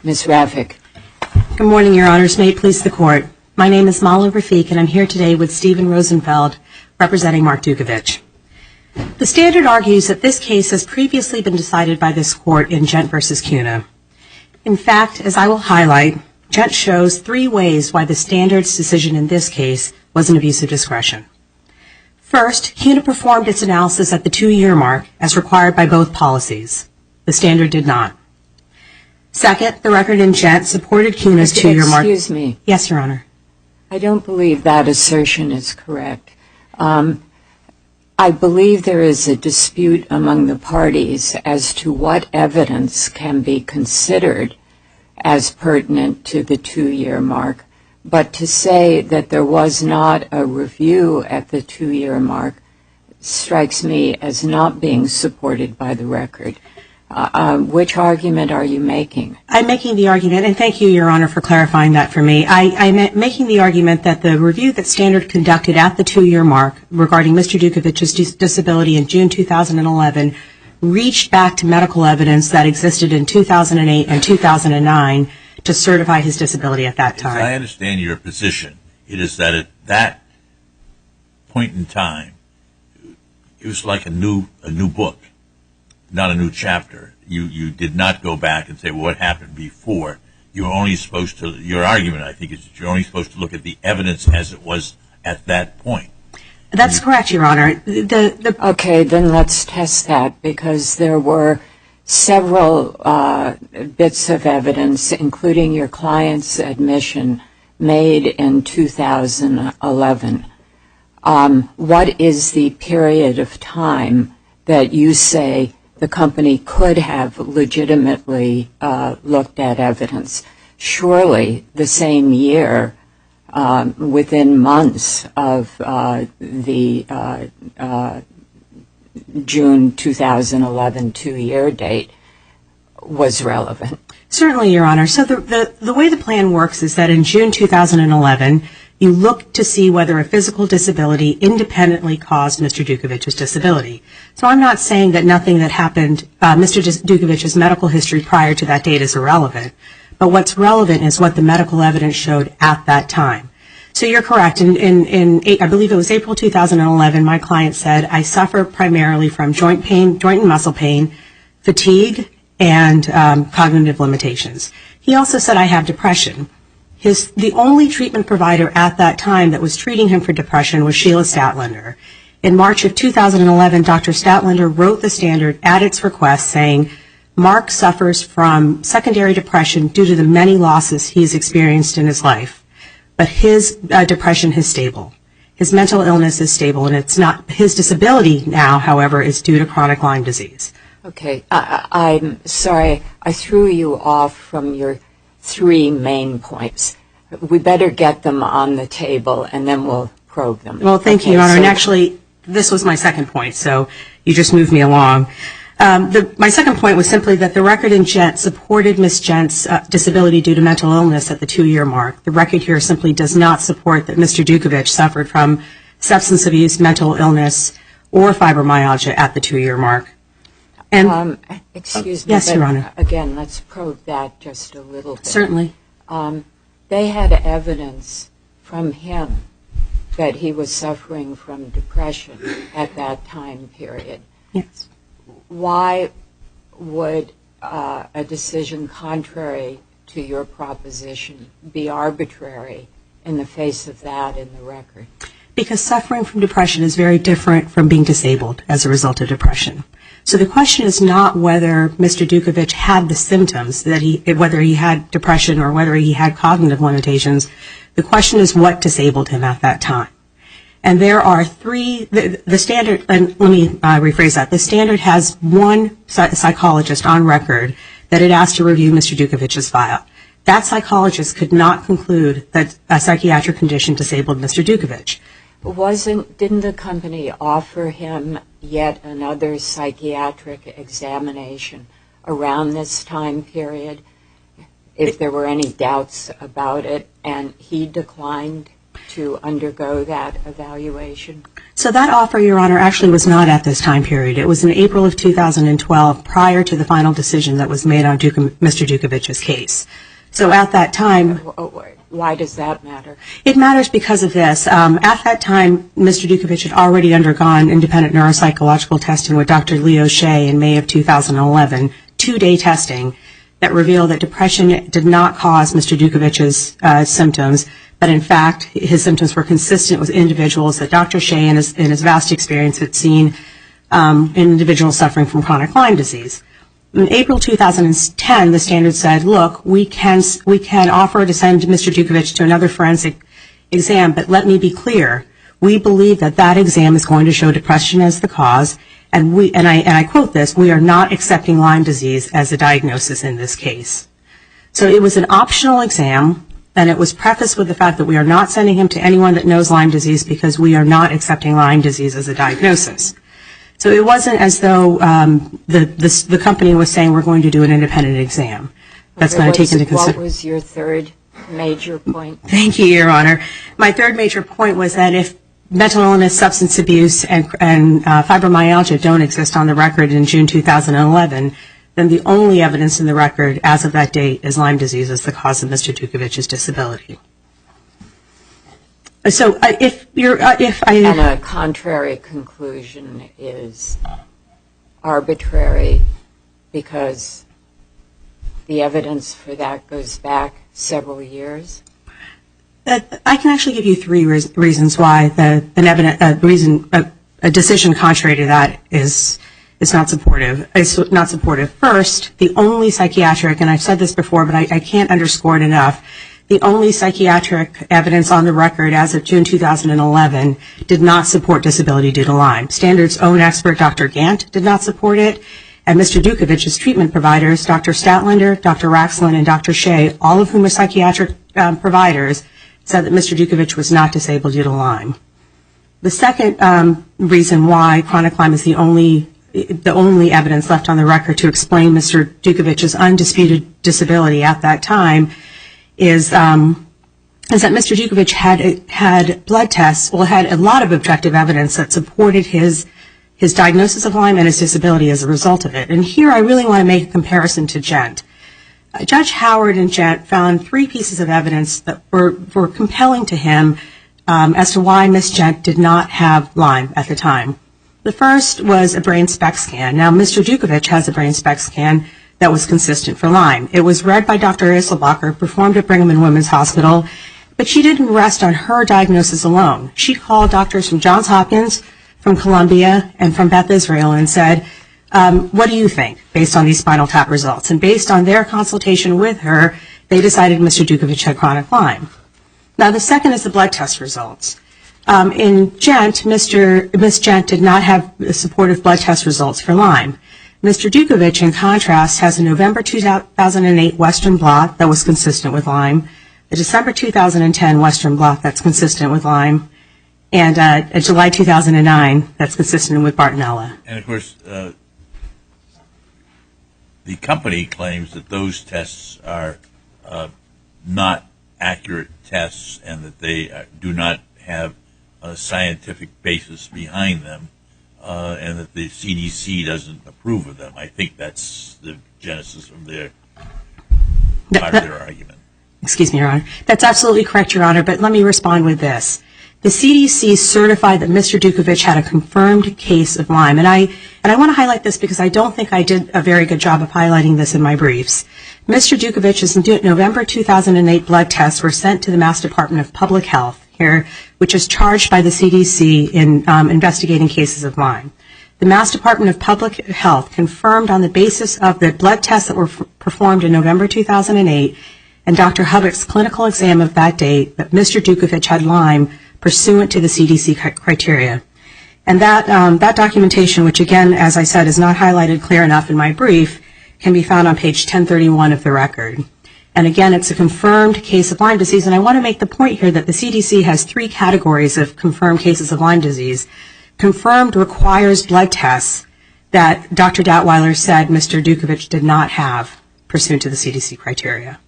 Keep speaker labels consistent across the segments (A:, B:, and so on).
A: Ms. Rafik.
B: Good morning, Your Honors. May it please the Court. My name is Mala Rafik, and I'm here today with Stephen Rosenfeld, representing Mark Dutkewych. The standard argues that this case has previously been decided by this Court in Gent v. Cuna. In fact, as I will highlight, Gent shows three ways why the standard's decision in this case was an abuse of discretion. First, Cuna performed its analysis at the 2-year mark as required by both policies. The standard did not. Second, the record in Gent supported Cuna's 2-year mark.
A: Excuse me.
B: Yes, Your Honor.
A: I don't believe that assertion is correct. I believe there is a dispute among the parties as to what evidence can be considered as pertinent to the 2-year mark, but to say that there was not a review at the 2-year mark strikes me as not being supported by the record. Which argument are you making? I'm making the argument, and thank you, Your Honor, for clarifying that for me. I'm making the argument that the review that Standard conducted at the 2-year mark regarding Mr. Dutkewich's disability in June 2011 reached back to medical evidence that existed in 2008 and 2009 to certify his disability at that time.
C: As I understand your position, it is that at that point in time, it was like a new book. Not a new chapter. You did not go back and say, well, what happened before. You were only supposed to, your argument, I think, is that you're only supposed to look at the evidence as it was at that point.
B: That's correct, Your Honor.
A: Okay, then let's test that, because there were several bits of evidence, including your client's admission, made in 2011. What is the period of time that you say the company could have legitimately looked at evidence? Surely the same year, within months of the June 2011 2-year date, was relevant.
B: Certainly, Your Honor. So the way the plan works is that in June 2011, you look to see whether a physical disability independently caused Mr. Dutkewich's disability. So I'm not saying that nothing that happened, Mr. Dutkewich's medical history prior to that date is irrelevant. But what's relevant is what the medical evidence showed at that time. So you're correct. In I believe it was April 2011, my client said, I suffer primarily from joint and muscle pain, fatigue, and cognitive limitations. He also said, I have depression. The only treatment provider at that time that was treating him for depression was Sheila Statlander. In March of 2011, Dr. Statlander wrote the standard at its request saying, Mark suffers from secondary depression due to the many losses he's experienced in his life. But his depression is stable. His mental illness is stable, and it's not. His disability now, however, is due to chronic Lyme disease. Okay.
A: I'm sorry. I threw you off from your 3 main points. We better get them on the table, and then we'll probe them.
B: Well, thank you, Your Honor. And actually, this was my second point, so you just moved me along. My second point was simply that the record in Gent supported Ms. Gent's disability due to mental illness at the 2-year mark. The record here simply does not support that Mr. Dutkewych suffered from substance abuse, mental illness, or fibromyalgia at the 2-year mark. And
A: excuse me.
B: Yes, Your Honor.
A: Again, let's probe that just a little bit.
B: Certainly.
A: They had evidence from him that he was suffering from depression at that time period.
B: Yes.
A: Why would a decision contrary to your proposition be arbitrary in the face of that in the record?
B: Because suffering from depression is very different from being disabled as a result of depression. So the question is not whether Mr. Dutkewych had the symptoms, whether he had depression or whether he had cognitive limitations. The question is what disabled him at that time. And there are 3, the standard, and let me rephrase that. The standard has one psychologist on record that it asked to review Mr. Dutkewich's file. That psychologist could not conclude that a psychiatric condition disabled Mr. Dutkewych.
A: Didn't the company offer him yet another psychiatric examination around this time period, if there were any doubts about it, and he declined? to undergo that evaluation?
B: So that offer, Your Honor, actually was not at this time period. It was in April of 2012, prior to the final decision that was made on Mr. Dutkewich's case. So at that time...
A: Why does that matter?
B: It matters because of this. At that time, Mr. Dutkewych had already undergone independent neuropsychological testing with Dr. Leo Shea in May of 2011, 2-day testing that revealed that depression did not cause Mr. Dutkewich's symptoms, but in fact, his symptoms were consistent with individuals that Dr. Shea, in his vast experience, had seen in individuals suffering from chronic Lyme disease. In April 2010, the standard said, look, we can offer to send Mr. Dutkewych to another forensic exam, but let me be clear. We believe that that exam is going to show depression as the cause, and I quote this, we are not accepting Lyme disease as a diagnosis in this case. So it was an optional exam, and it was prefaced with the fact that we are not sending him to anyone that knows Lyme disease because we are not accepting Lyme disease as a diagnosis. So it wasn't as though the company was saying we're going to do an independent exam. That's going to take into consideration.
A: What was your third major point?
B: Thank you, Your Honor. My third major point was that if mental illness, substance abuse, and fibromyalgia don't exist on the record in June 2011, then the only evidence in the record as of that date is Lyme disease as the cause of Mr. Dutkewich's disability. So
A: And a contrary conclusion is arbitrary because the evidence for that goes back several years?
B: I can actually give you 3 reasons why a decision contrary to that is not supportive. It's not supportive. First, the only psychiatric, and I've said this before, but I can't underscore it enough, the only psychiatric evidence on the record as of June 2011 did not support disability due to Lyme. Standard's own expert, Dr. Gant, did not support it, and Mr. Dutkewich's treatment providers, Dr. Statlander, Dr. Raxlin, and Dr. Shea, all of whom are psychiatric providers, said that Mr. Dutkewych was not disabled due to Lyme. The second reason why chronic Lyme is the only evidence left on the record to explain Mr. Dutkewich's undisputed disability at that time is that Mr. Dutkewych had blood tests, had a lot of objective evidence that supported his diagnosis of Lyme and his disability as a result of it. And here I really want to make a comparison to Gent. Judge Howard and Gent found 3 pieces of evidence that were compelling to him as to why Ms. Gent did not have Lyme at the time. The first was a brain SPECT scan. Now, Mr. Dutkewych has a brain SPECT scan that was consistent for Lyme. It was read by Dr. Isselbacher, performed at Brigham and Women's Hospital, but she didn't rest on her diagnosis alone. She called doctors from Johns Hopkins, from Columbia, and from Beth Israel and said, what do you think based on these spinal tap results? And based on their consultation with her, they decided Mr. Dutkewych had chronic Lyme. Now, the second is the blood test results. In Gent, Ms. Gent did not have supportive blood test results for Lyme. Mr. Dutkewych, in contrast, has a November 2008 Western blot that was consistent with Lyme, a December 2010 Western blot that's consistent with Lyme, and a July 2009 that's consistent with Bartonella.
C: And of course, the company claims that those tests are not accurate tests and that they do not have a scientific basis behind them, and that the CDC doesn't approve of them. I think that's the genesis of their part of their argument.
B: Excuse me, Your Honor. That's absolutely correct, Your Honor, but let me respond with this. The CDC certified that Mr. Dutkewych had a confirmed case of Lyme, and I want to highlight this because I don't think I did a very good job of highlighting this in my briefs. Mr. Dutkewich's November 2008 blood tests were sent to the Mass Department of Public Health here, which is charged by the CDC in investigating cases of Lyme. The Mass Department of Public Health confirmed on the basis of the blood tests that were performed in November 2008 and Dr. Hubbock's clinical exam of that date that Mr. Dutkewych had Lyme pursuant to the CDC criteria. And that documentation, which again, as I said, is not highlighted clear enough in my brief, can be found on page 1031 of the record. And again, it's a confirmed case of Lyme disease, and I want to make the point here that the CDC has 3 categories of confirmed cases of Lyme disease. Confirmed requires blood tests that Dr. Dautweiler said Mr. Dutkewych did not have pursuant to the CDC criteria.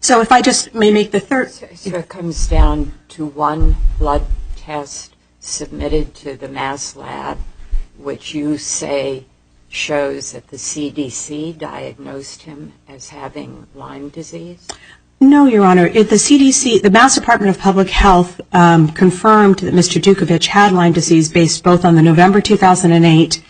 B: So if I just may make the third.
A: So it comes down to one blood test submitted to the mass lab, which you say shows that the CDC diagnosed him as having Lyme disease?
B: No, Your Honor. The CDC, the Mass Department of Public Health, confirmed that Mr. Dutkewych had Lyme disease based both on the November 2008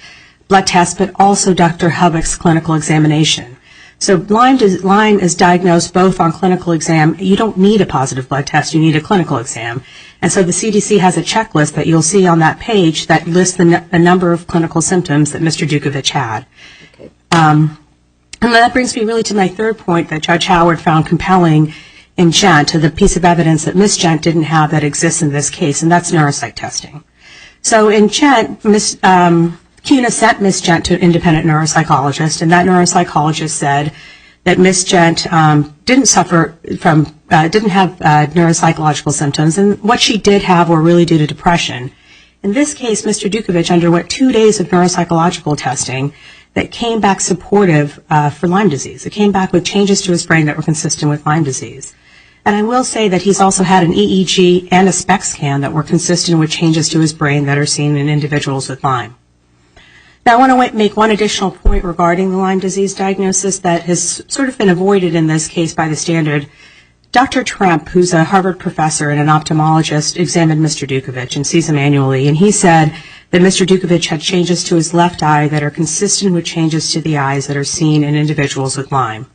B: blood test, but also Dr. Hubbock's clinical examination. So Lyme is diagnosed both on clinical exam. You don't need a positive blood test. You need a clinical exam. And so the CDC has a checklist that you'll see on that page that lists the number of clinical symptoms that Mr. Dutkewych had.
A: Okay.
B: And that brings me really to my third point that Judge Howard found compelling in Gent, to the piece of evidence that Ms. Gent didn't have that exists in this case, and that's neuropsych testing. So in Gent, CUNA sent Ms. Gent to an independent neuropsychologist, and that neuropsychologist said that Ms. Gent didn't have neuropsychological symptoms, and what she did have were really due to depression. In this case, Mr. Dutkewych underwent 2 days of neuropsychological testing that came back supportive for Lyme disease. It came back with changes to his brain that were consistent with Lyme disease. And I will say that he's also had an EEG and a SPECT scan that were consistent with changes to his brain that are seen in individuals with Lyme. Now, I want to make one additional point regarding the Lyme disease diagnosis that has sort of been avoided in this case by the standard. Dr. Tremp, who's a Harvard professor and an ophthalmologist, examined Mr. Dutkewych and sees him annually, and he said that Mr. Dutkewych had changes to his left eye that are consistent with changes to the eyes that are seen in individuals with Lyme.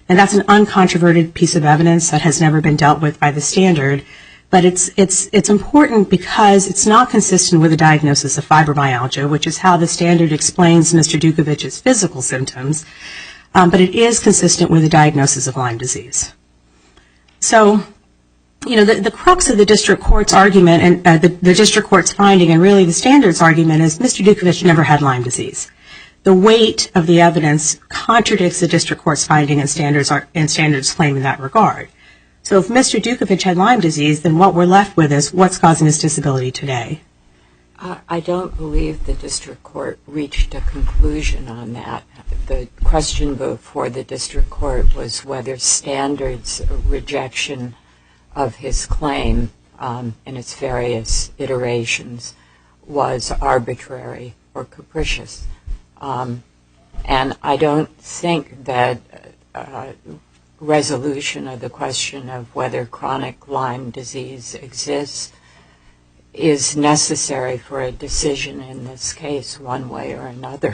B: And that's an uncontroverted piece of evidence that has never been dealt with by the standard, but it's important because it's not consistent with a diagnosis of fibromyalgia, which is how the standard explains Mr. Dutkewich's physical symptoms, but it is consistent with a diagnosis of Lyme disease. So, the crux of the district court's argument and the district court's finding, and really the standard's argument, is Mr. Dutkewych never had Lyme disease. The weight of the evidence contradicts the district court's finding and standards claim in that regard. So if Mr. Dutkewych had Lyme disease, then what we're left with is what's causing his disability today.
A: I don't believe the district court reached a conclusion on that. The question before the district court was whether standards rejection of his claim in its various iterations was arbitrary or capricious. And I don't think that resolution of the question of whether chronic Lyme disease exists is necessary for a decision in this case one way or another.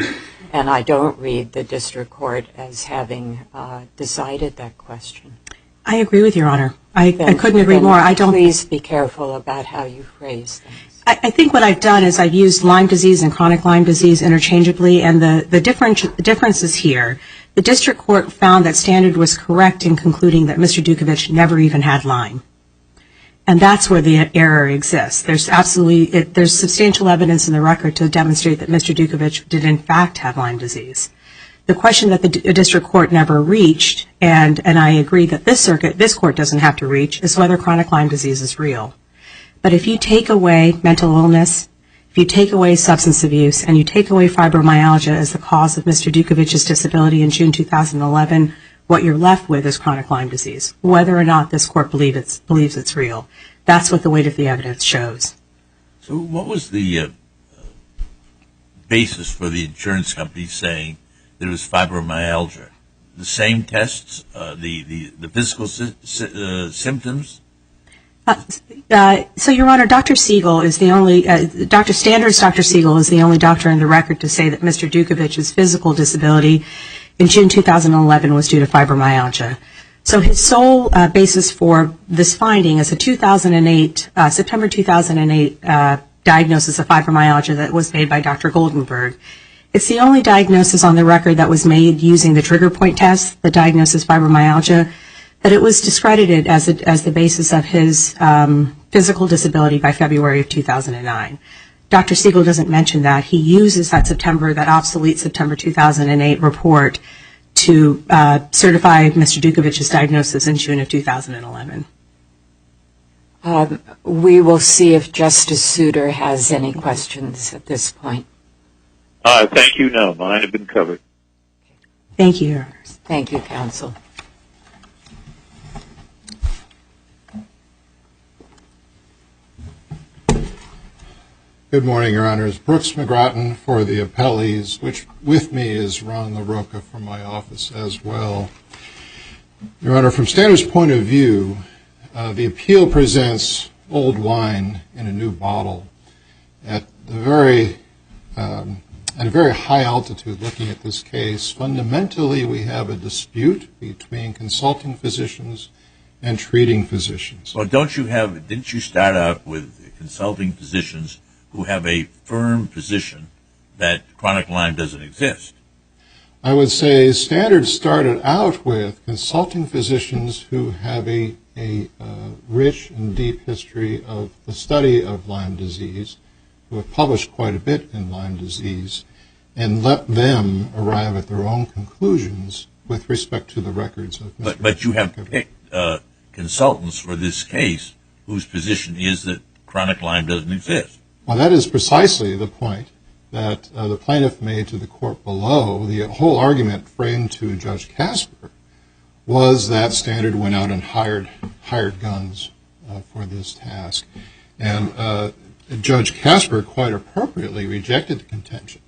A: And I don't read the district court as having decided that question.
B: I agree with Your Honor. I couldn't agree more.
A: Please be careful about how you phrase things.
B: I think what I've done is I've used Lyme disease and chronic Lyme disease interchangeably, and the difference is here. The district court found that standard was correct in concluding that Mr. Dutkewych never even had Lyme. And that's where the error exists. There's substantial evidence in the record to demonstrate that Mr. Dutkewych did in fact have Lyme disease. The question that the district court never reached, and I agree that this court doesn't have to reach, is whether chronic Lyme disease is real. But if you take away mental illness, if you take away substance abuse, and you take away fibromyalgia as the cause of Mr. Dutkewich's disability in June 2011, what you're left with is chronic Lyme disease, whether or not this court believes it's real. That's what the weight of the evidence shows.
C: So what was the basis for the insurance company saying that it was fibromyalgia? The same tests, the physical symptoms?
B: So, Your Honor, Dr. Siegel is the only, Dr. Siegel is the only doctor in the record to say that Mr. Dutkewich's physical disability in June 2011 was due to fibromyalgia. So his sole basis for this finding is a September 2008 diagnosis of fibromyalgia that was made by Dr. Goldenberg. It's the only diagnosis on the record that was made using the trigger point test, the diagnosis fibromyalgia, but it was discredited as the basis of his physical disability by February of 2009. Dr. Siegel doesn't mention that. He uses that obsolete September 2008 report to certify Mr. Dutkewich's diagnosis in June of 2011.
A: We will see if Justice Souter has any questions at this point.
D: Thank you. No, mine have been covered.
B: Thank you, Your Honors.
A: Thank you, counsel.
E: Good morning, Your Honors. Brooks McGrattan for the appellees, which with me is Ron LaRocca from my office as well. Your Honor, from Standard's point of view, the appeal presents old wine in a new bottle. At a very high altitude looking at this case, fundamentally we have a dispute between consulting physicians and treating physicians.
C: Well, didn't you start out with consulting physicians who have a firm position that chronic Lyme doesn't exist?
E: I would say Standard started out with consulting physicians who have a rich and deep history of the study of Lyme disease, who have published quite a bit in Lyme disease, and let them arrive at their own conclusions with respect to the records of Mr.
C: But you have picked consultants for this case whose position is that chronic Lyme doesn't exist.
E: Well, that is precisely the point that the plaintiff made to the court below. The whole argument framed to Judge Casper was that Standard went out and hired guns for this task. And Judge Casper quite appropriately rejected the contention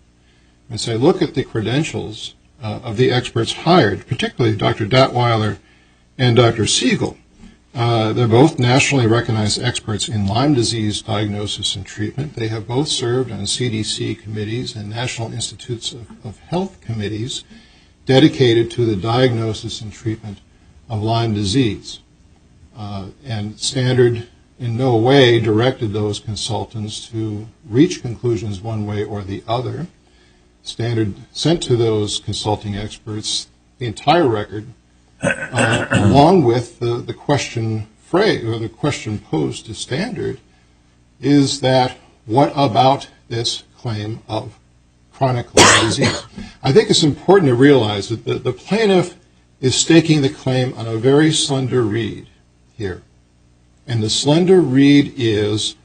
E: and said, look at the credentials of the experts hired, particularly Dr. Datweiler and Dr. Siegel. They're both nationally recognized experts in Lyme disease diagnosis and treatment. They have both served on CDC committees and National Institutes of Health committees dedicated to the diagnosis and treatment of Lyme disease. And Standard in no way directed those consultants to reach conclusions one way or the other. Standard sent to those consulting experts the entire record, along with the question posed to Standard, is that what about this claim of chronic Lyme disease? I think it's important to realize that the plaintiff is staking the claim on a very slender reed here. And the slender reed is,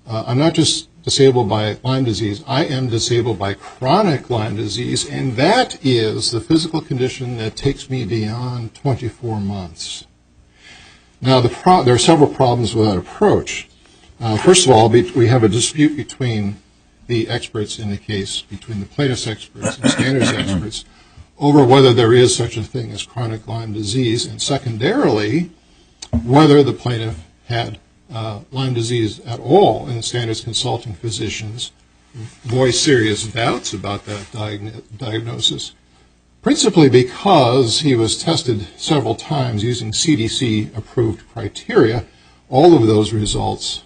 E: I'm not just disabled by Lyme disease, I am disabled by chronic Lyme disease, and that is the physical condition that takes me beyond 24 months. Now, there are several problems with that approach. First of all, we have a dispute between the experts in the case, between the plaintiff's experts and Standard's experts, over whether there is such a thing as chronic Lyme disease, and secondarily, whether the plaintiff had Lyme disease at all, and Standard's consulting physicians voiced serious doubts about that diagnosis, principally because he was tested several times using CDC-approved criteria. All of those results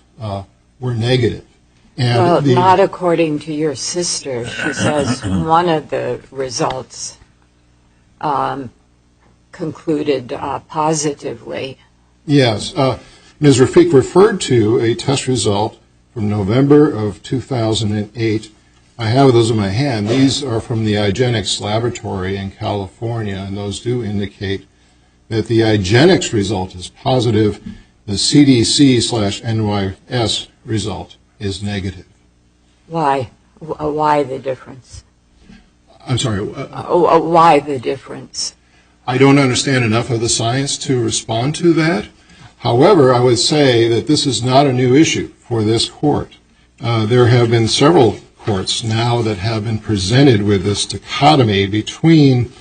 E: were negative. And
A: well, not according to your sister. She says one of the results concluded positively.
E: Yes. Ms. Rafiq referred to a test result from November of 2008. I have those in my hand. These are from the IGeneX laboratory in California, and those do indicate that the IGeneX result is positive. The CDC/NYS result is negative.
A: Why? Why the difference?
E: I'm sorry.
A: Why the difference?
E: I don't understand enough of the science to respond to that. However, I would say that this is not a new issue for this court. There have been several courts now that have been presented with this dichotomy between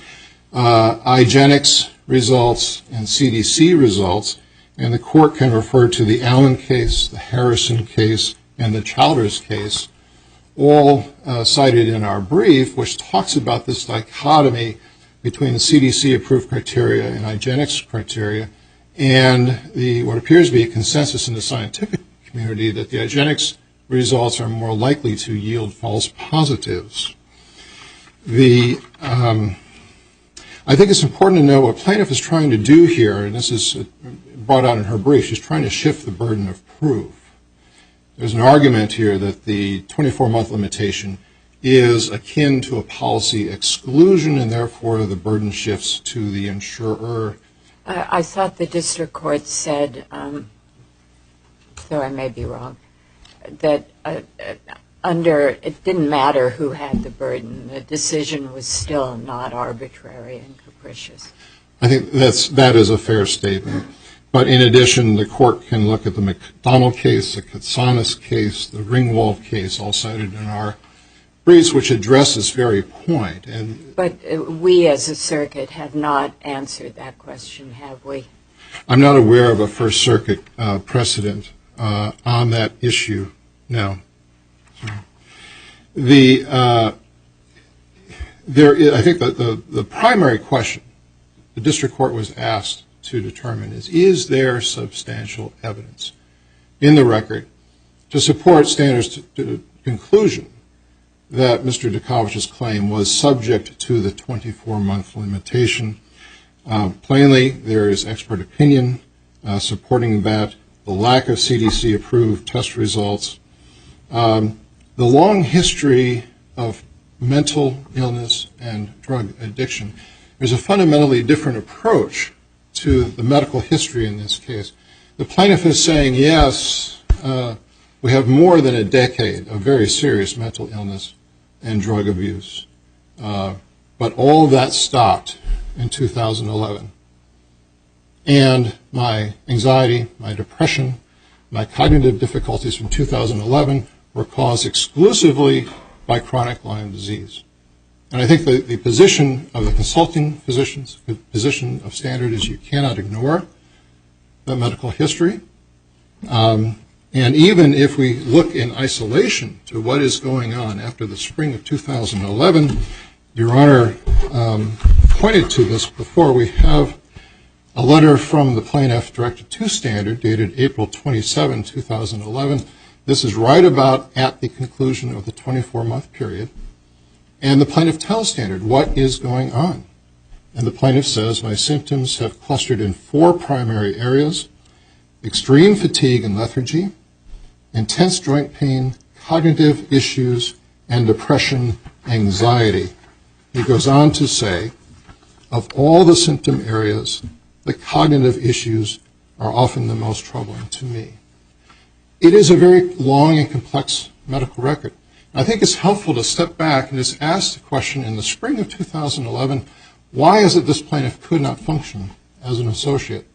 E: IGeneX results and CDC results, and the court can refer to the Allen case, the Harrison case, and the Childers case, all cited in our brief, which talks about this dichotomy between the CDC-approved criteria and IGeneX criteria, and what appears to be a consensus in the scientific community that the IGeneX results are more likely to yield false positives. I think it's important to know what plaintiff is trying to do here, and this is brought out in her brief. She's trying to shift the burden of proof. There's an argument here that the 24-month limitation is akin to a policy exclusion, and therefore the burden shifts to the insurer.
A: I thought the district court said, so I may be wrong, that it didn't matter who had the burden. The decision was still not arbitrary and capricious.
E: I think that is a fair statement. But in addition, the court can look at the McDonald case, the Katsanis case, the Ringwald case, all cited in our briefs, which address this very point.
A: But we as a circuit have not answered that question, have we?
E: I'm not aware of a First Circuit precedent on that issue, no. I think that the primary question the district court was asked to determine is there substantial evidence in the record to support Standard's conclusion that Mr. Dutkewich's claim was subject to the 24-month limitation. Plainly, there is expert opinion supporting that, the lack of CDC-approved test results, the long history of mental illness and drug addiction. There's a fundamentally different approach to the medical history in this case. The plaintiff is saying, yes, we have more than a decade of very serious mental illness and drug abuse, but all of that stopped in 2011. And my anxiety, my depression, my cognitive difficulties from 2011 were caused exclusively by chronic Lyme disease. And I think the position of the consulting physicians, the position of Standard is you cannot ignore the medical history. And even if we look in isolation to what is going on after the spring of 2011, Your Honor pointed to this before. We have a letter from the plaintiff directed to Standard dated April 27, 2011. This is right about at the conclusion of the 24-month period. And the plaintiff tells Standard what is going on. And the plaintiff says, my symptoms have clustered in 4 primary areas: extreme fatigue and lethargy, intense joint pain, cognitive issues, and depression, anxiety. He goes on to say, of all the symptom areas, the cognitive issues are often the most troubling to me. It is a very long and complex medical record. I think it's helpful to step back and just ask the question in the spring of 2011, why is it this plaintiff could not function as an associate?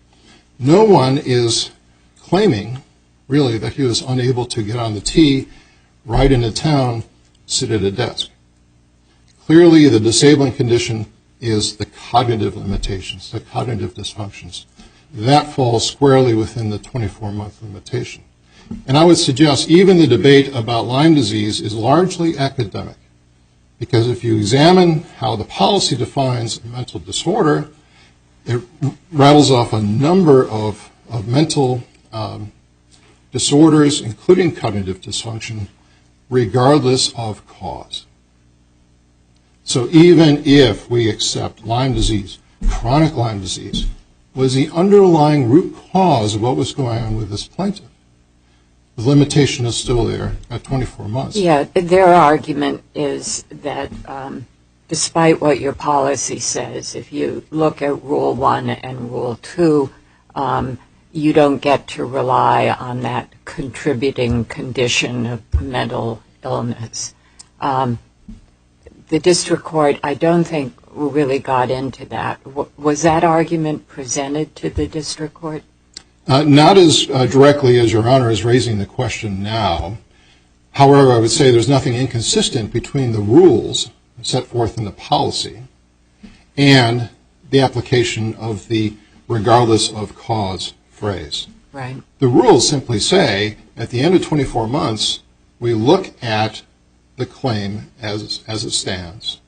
E: No one is claiming, really, that he was unable to get on the T, ride into town, sit at a desk. Clearly, the disabling condition is the cognitive limitations, the cognitive dysfunctions. That falls squarely within the 24-month limitation. And I would suggest even the debate about Lyme disease is largely academic, because if you examine how the policy defines a mental disorder, it rattles off a number of mental disorders, including cognitive dysfunction, regardless of cause. So even if we accept Lyme disease, chronic Lyme disease, was the underlying root cause of what was going on with this plaintiff, the limitation is still there at 24 months. Yeah,
A: their argument is that despite what your policy says, if you look at Rule 1 and Rule 2, you don't get to rely on that contributing condition of mental illness. The district court, I don't think, really got into that. Was that argument presented to the district court?
E: Not as directly as Your Honor is raising the question now. However, I would say there's nothing inconsistent between the rules set forth in the policy and the application of the regardless of cause phrase.
A: Right.
E: The rules simply say at the end of 24 months, we look at the claim as it stands.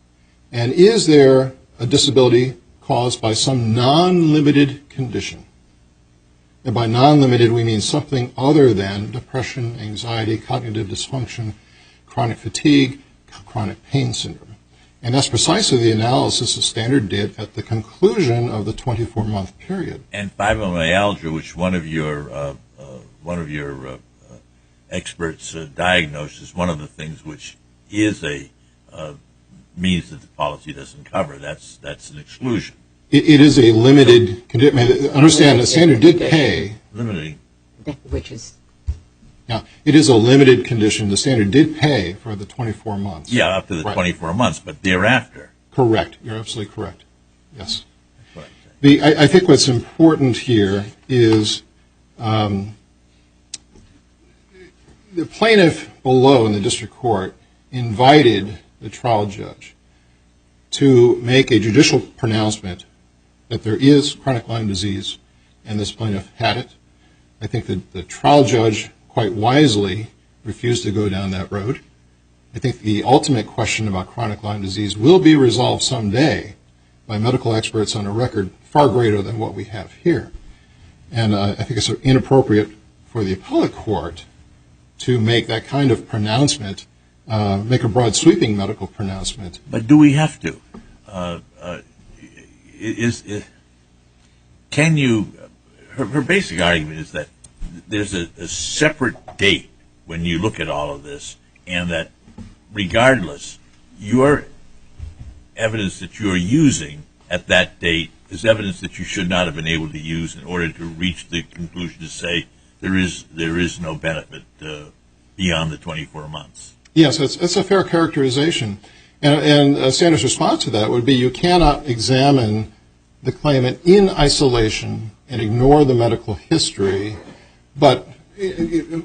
E: And is there a disability caused by some non-limited condition? And by non-limited, we mean something other than depression, anxiety, cognitive dysfunction, chronic fatigue, chronic pain syndrome. And that's precisely the analysis the Standard did at the conclusion of the 24-month period.
C: And fibromyalgia, which one of your experts diagnosed, is one of the things which is a means that the policy doesn't cover. That's an exclusion.
E: It is a limited condition. Understand, the Standard did pay.
C: Limiting.
A: Which is?
E: Yeah, it is a limited condition. The Standard did pay for the 24 months.
C: Yeah, up to the 24 months, but thereafter.
E: Correct. You're absolutely correct. Yes. I think what's important here is the plaintiff below in the district court invited the trial judge to make a judicial pronouncement that there is chronic Lyme disease, and this plaintiff had it. I think that the trial judge quite wisely refused to go down that road. I think the ultimate question about chronic Lyme disease will be resolved someday by medical experts on a record far greater than what we have here. And I think it's inappropriate for the appellate court to make that kind of pronouncement, make a broad sweeping medical pronouncement.
C: But do we have to? Can you, her basic argument is that there's a separate date when you look at all of this, and that regardless, your evidence that you're using at that date is evidence that you should not have been able to use in order to reach the conclusion to say there is no benefit beyond the 24 months.
E: Yes, that's a fair characterization. And Sanders' response to that would be you cannot examine the claimant in isolation and ignore the medical history, but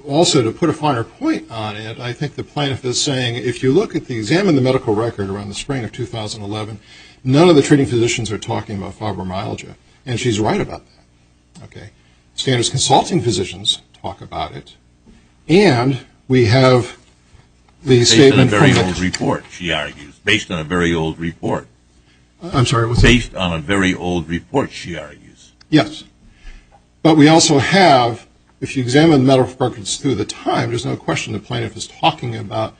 E: also to put a finer point on it, I think the plaintiff is saying if you examine the medical record around the spring of 2011, none of the treating physicians are talking about fibromyalgia, and she's right about that. Okay, Sanders' consulting physicians talk about it, and we have the statement from
C: based on a very old report, she argues, based on a very old report.
E: I'm sorry, what's
C: based that? On a very old report, she argues.
E: Yes, but we also have, if you examine the medical records through the time, there's no question the plaintiff is talking about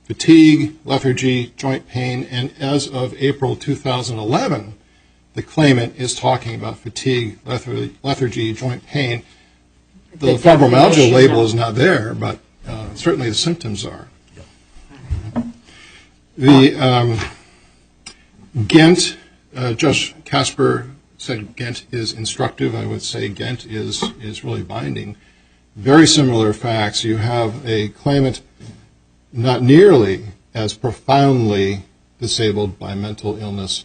E: fatigue, lethargy, joint pain, and as of April 2011, the claimant is talking about fatigue, lethargy, joint pain. The fibromyalgia label is not there, but certainly the symptoms are. The Ghent, Judge Casper said Ghent is instructive. I would say Ghent is really binding. Very similar facts. You have a claimant not nearly as profoundly disabled by mental illness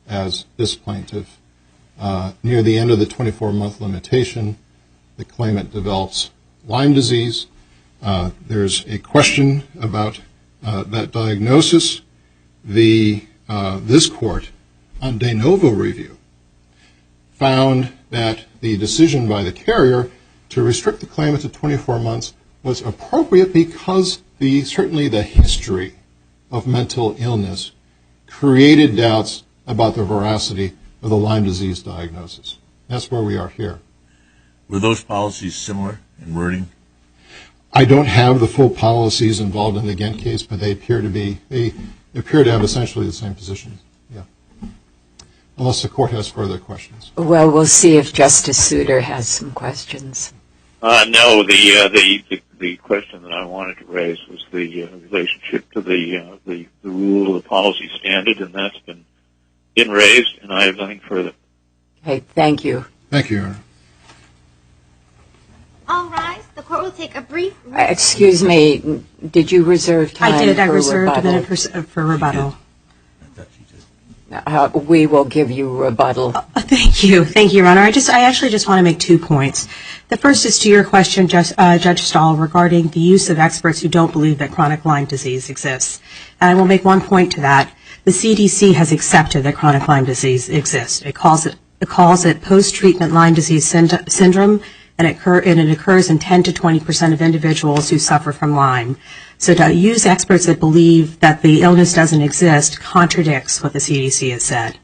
E: as this plaintiff. Near the end of the 24-month limitation, the claimant develops Lyme disease. There's a question about that diagnosis. This court, on de novo review, found that the decision by the carrier to restrict the claimant to 24 months was appropriate because certainly the history of mental illness created doubts about the veracity of the Lyme disease diagnosis. That's where we are here.
C: Were those policies similar in wording?
E: I don't have the full policies involved in the Ghent case, but they appear to have essentially the same positions. Yeah. Unless the court has further questions.
A: Well, we'll see if Justice Souter has some questions.
D: No, the question that I wanted to raise was the relationship to the rule of the policy standard, and that's been raised, and I have nothing further.
A: Okay, thank you.
E: Thank you, Your Honor.
F: All rise. The court will take a brief.
A: Excuse me, did you reserve time for rebuttal?
B: I reserved a minute for rebuttal.
A: We will give you rebuttal.
B: Thank you, Your Honor. I actually just want to make 2 points. The first is to your question, Judge Stahl, regarding the use of experts who don't believe that chronic Lyme disease exists. And I will make 1 point to that. The CDC has accepted that chronic Lyme disease exists. It calls it post-treatment Lyme disease syndrome, and it occurs in 10 to 20% of individuals who suffer from Lyme. So to use experts that believe that the illness doesn't exist contradicts what the CDC has said.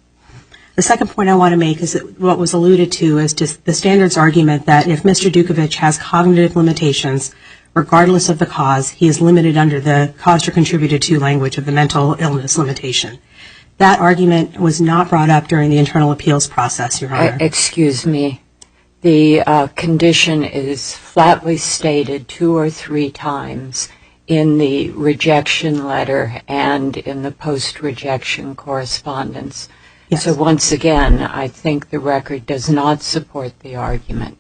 B: The second point I want to make is that what was alluded to is just the standards argument that if Mr. Dutkewych has cognitive limitations, regardless of the cause, he is limited under the caused or contributed to language of the mental illness limitation. That argument was not brought up during the internal appeals process, Your Honor.
A: Excuse me. The condition is flatly stated 2 or 3 times in the rejection letter and in the post-rejection correspondence. Yes. So once again, I think the record does not support the argument.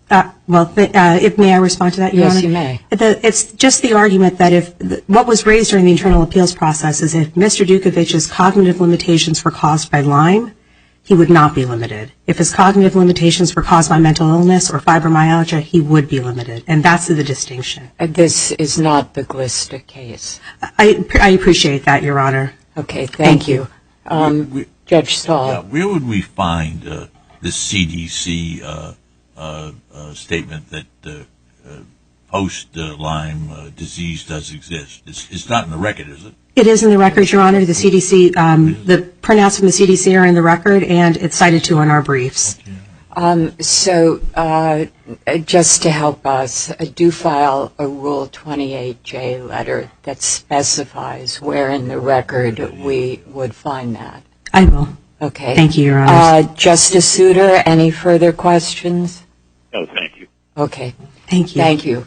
B: May I respond to that, Your Honor?
A: Yes, you may.
B: It's just the argument that what was raised during the internal appeals process is if Mr. Dutkewich's cognitive limitations were caused by Lyme, he would not be limited. If his cognitive limitations were caused by mental illness or fibromyalgia, he would be limited, and that's the distinction.
A: This is not the Glista case.
B: I appreciate that, Your Honor.
A: Okay, thank you. Judge Stahl.
C: Yeah, where would we find the CDC statement that post-Lyme disease does exist? It's not in the record, is it?
B: It is in the record, Your Honor. The CDC, the printouts from the CDC are in the record, and it's cited to in our briefs.
A: So just to help us, do file a Rule 28J letter that specifies where in the record we would find that.
B: I will.
A: Okay.
B: Thank you, Your Honor.
A: Justice Souter, any further questions?
D: No, thank you.
A: Okay.
B: Thank you.
A: Thank you.